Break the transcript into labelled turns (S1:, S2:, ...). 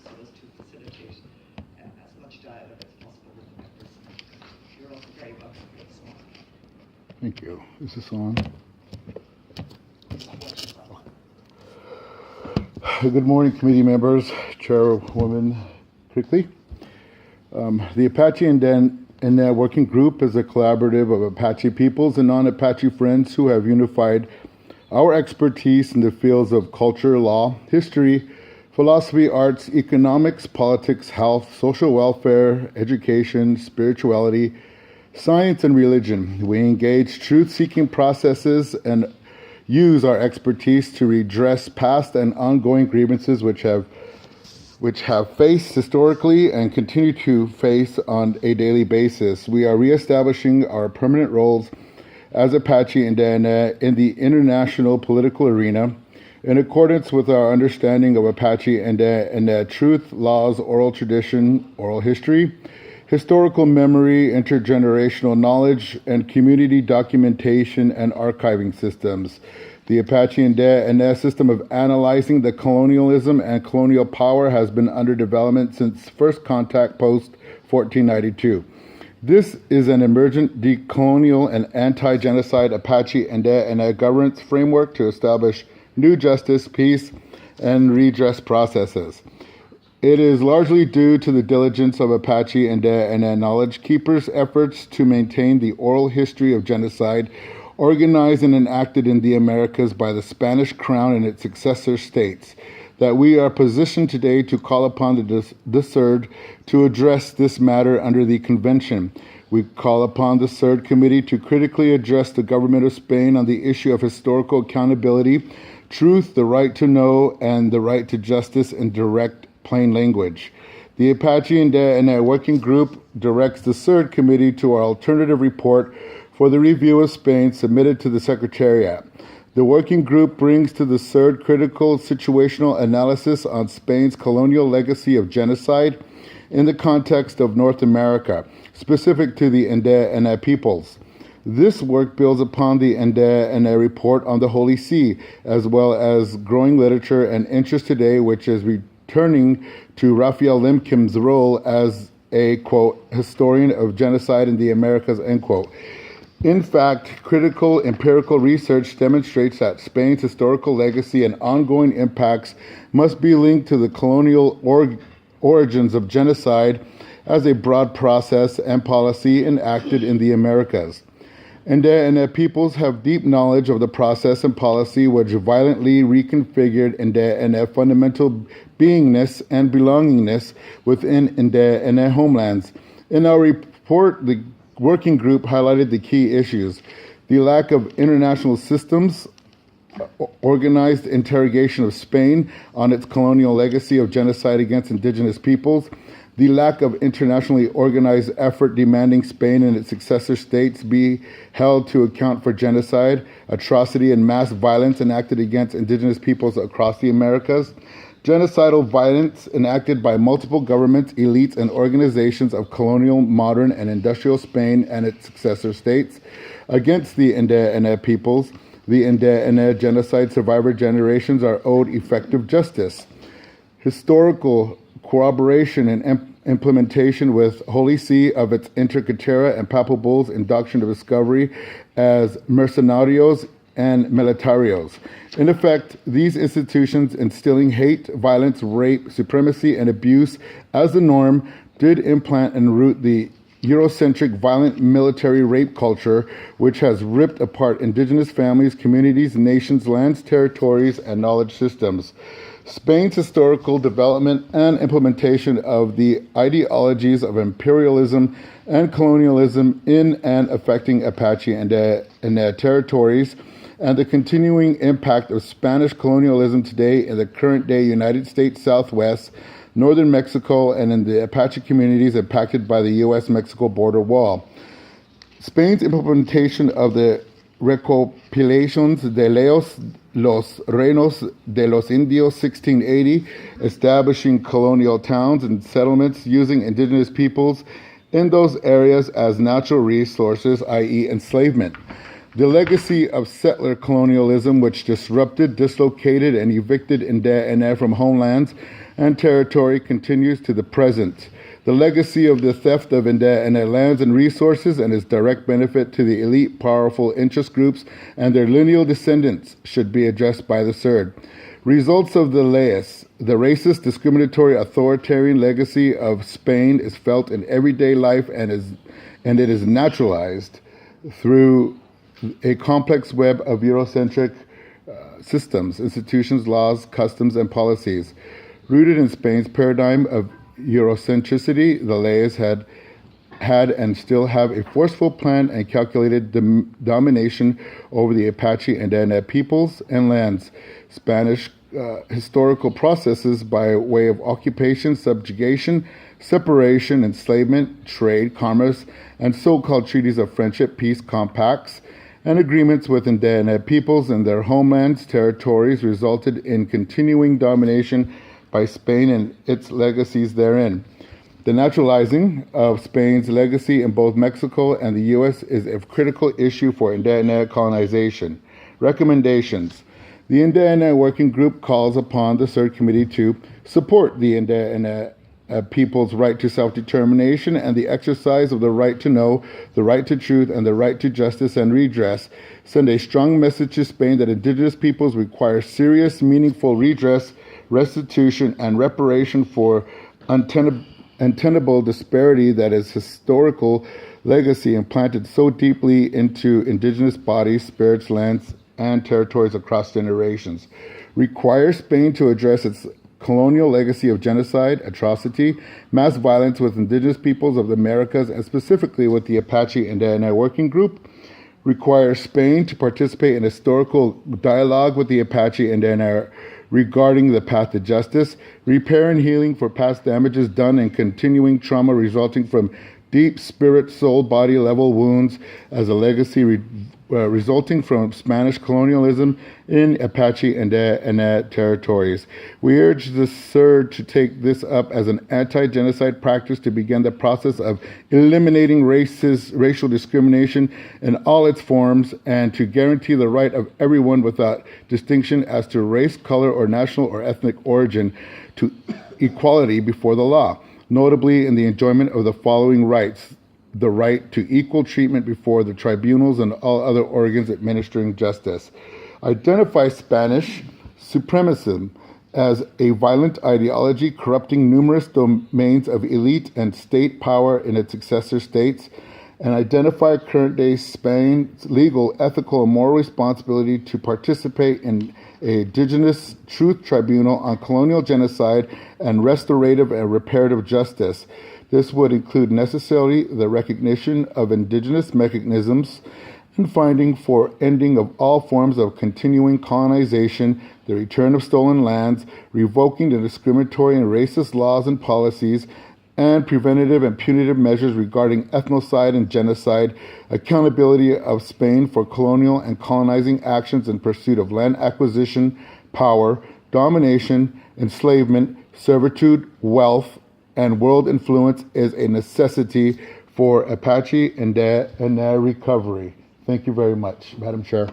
S1: so as to facilitate as much dialogue as possible with the members. You're also very welcome here this morning.
S2: Thank you. Is this on? Good morning, committee members, Chairwoman Crickley. The Apache Indian Working Group is a collaborative of Apache peoples and non-Apache friends who have unified our expertise in the fields of culture, law, history, philosophy, arts, economics, politics, health, social welfare, education, spirituality, science, and religion. We engage truth-seeking processes and use our expertise to redress past and ongoing grievances which have faced historically and continue to face on a daily basis. We are reestablishing our permanent roles as Apache Indian in the international political arena in accordance with our understanding of Apache and truth, laws, oral tradition, oral history, historical memory, intergenerational knowledge, and community documentation and archiving systems. The Apache Indian system of analyzing the colonialism and colonial power has been under development since first contact post 1492. This is an emergent decolonial and anti-genocide Apache Indian governance framework to establish new justice, peace, and redress processes. It is largely due to the diligence of Apache and knowledge keepers' efforts to maintain the oral history of genocide organized and enacted in the Americas by the Spanish Crown and its successor states, that we are positioned today to call upon the CERD to address this matter under the Convention. We call upon the CERD Committee to critically address the government of Spain on the issue of historical accountability, truth, the right to know, and the right to justice in direct, plain language. The Apache Indian Working Group directs the CERD Committee to our alternative report for the review of Spain submitted to the Secretariat. The working group brings to the CERD critical situational analysis on Spain's colonial legacy of genocide in the context of North America, specific to the Indian peoples. This work builds upon the Indian report on the Holy See, as well as growing literature and interest today, which is returning to Raphael Lemkin's role as a, quote, historian of genocide in the Americas, end quote. In fact, critical empirical research demonstrates that Spain's historical legacy and ongoing impacts must be linked to the colonial origins of genocide as a broad process and policy enacted in the Americas. Indian peoples have deep knowledge of the process and policy which violently reconfigured Indian fundamental beingness and belongingness within Indian homelands. In our report, the working group highlighted the key issues: the lack of international systems, organized interrogation of Spain on its colonial legacy of genocide against indigenous peoples, the lack of internationally organized effort demanding Spain and its successor states be held to account for genocide, atrocity, and mass violence enacted against indigenous peoples across the Americas, genocidal violence enacted by multiple governments, elites, and organizations of colonial, modern, and industrial Spain and its successor states against the Indian peoples. The Indian genocide survivor generations are owed effective justice. Historical corroboration and implementation with Holy See of its Intercatera and Papal Bulls in Doctrine of Discovery as mercenarios and militarios. In effect, these institutions instilling hate, violence, rape, supremacy, and abuse as the norm did implant and root the Eurocentric violent military rape culture, which has ripped apart indigenous families, communities, nations, lands, territories, and knowledge systems. Spain's historical development and implementation of the ideologies of imperialism and colonialism in and affecting Apache and their territories, and the continuing impact of Spanish colonialism today in the current-day United States Southwest, northern Mexico, and in the Apache communities impacted by the U.S.-Mexico border wall. Spain's implementation of the Recopilaciones de los Reinos de los Indios 1680, establishing colonial towns and settlements using indigenous peoples in those areas as natural resources, i.e. enslavement. The legacy of settler colonialism, which disrupted, dislocated, and evicted Indiana from homelands and territory, continues to the present. The legacy of the theft of Indiana lands and resources and its direct benefit to the elite, powerful interest groups and their lineal descendants should be addressed by the CERD. Results of the leyes. The racist, discriminatory, authoritarian legacy of Spain is felt in everyday life and it is naturalized through a complex web of Eurocentric systems, institutions, laws, customs, and policies. Rooted in Spain's paradigm of Eurocentricity, the leyes had and still have a forceful, planned, and calculated domination over the Apache and Indiana peoples and lands. Spanish historical processes by way of occupation, subjugation, separation, enslavement, trade, commerce, and so-called treaties of friendship, peace, compacts, and agreements with Indiana peoples and their homelands, territories resulted in continuing domination by Spain and its legacies therein. The naturalizing of Spain's legacy in both Mexico and the U.S. is a critical issue for Indiana colonization. Recommendations. The Indiana Working Group calls upon the CERD Committee to support the Indiana people's right to self-determination and the exercise of the right to know, the right to truth, and the right to justice and redress. Send a strong message to Spain that indigenous peoples require serious, meaningful redress, restitution, and reparation for untenable disparity that is historical legacy implanted so deeply into indigenous bodies, spirits, lands, and territories across generations. Require Spain to address its colonial legacy of genocide, atrocity, mass violence with indigenous peoples of the Americas, and specifically with the Apache Indiana Working Group. Require Spain to participate in historical dialogue with the Apache Indiana regarding the path to justice, repair and healing for past damages done and continuing trauma resulting from deep spirit, soul, body level wounds as a legacy resulting from Spanish colonialism in Apache and territories. We urge the CERD to take this up as an anti-genocide practice to begin the process of eliminating racial discrimination in all its forms and to guarantee the right of everyone without distinction as to race, color, or national or ethnic origin to equality before the law, notably in the enjoyment of the following rights: the right to equal treatment before the tribunals and all other organs administering justice. Identify Spanish supremacism as a violent ideology corrupting numerous domains of elite and state power in its successor states, and identify current-day Spain's legal, ethical, and moral responsibility to participate in an indigenous truth tribunal on colonial genocide and restorative and reparative justice. This would include necessarily the recognition of indigenous mechanisms and finding for ending of all forms of continuing colonization, the return of stolen lands, revoking the discriminatory and racist laws and policies, and preventative and punitive measures regarding ethnocide and genocide, accountability of Spain for colonial and colonizing actions in pursuit of land acquisition, power, domination, enslavement, servitude, wealth, and world influence is a necessity for Apache and their recovery. Thank you very much, Madam Chair.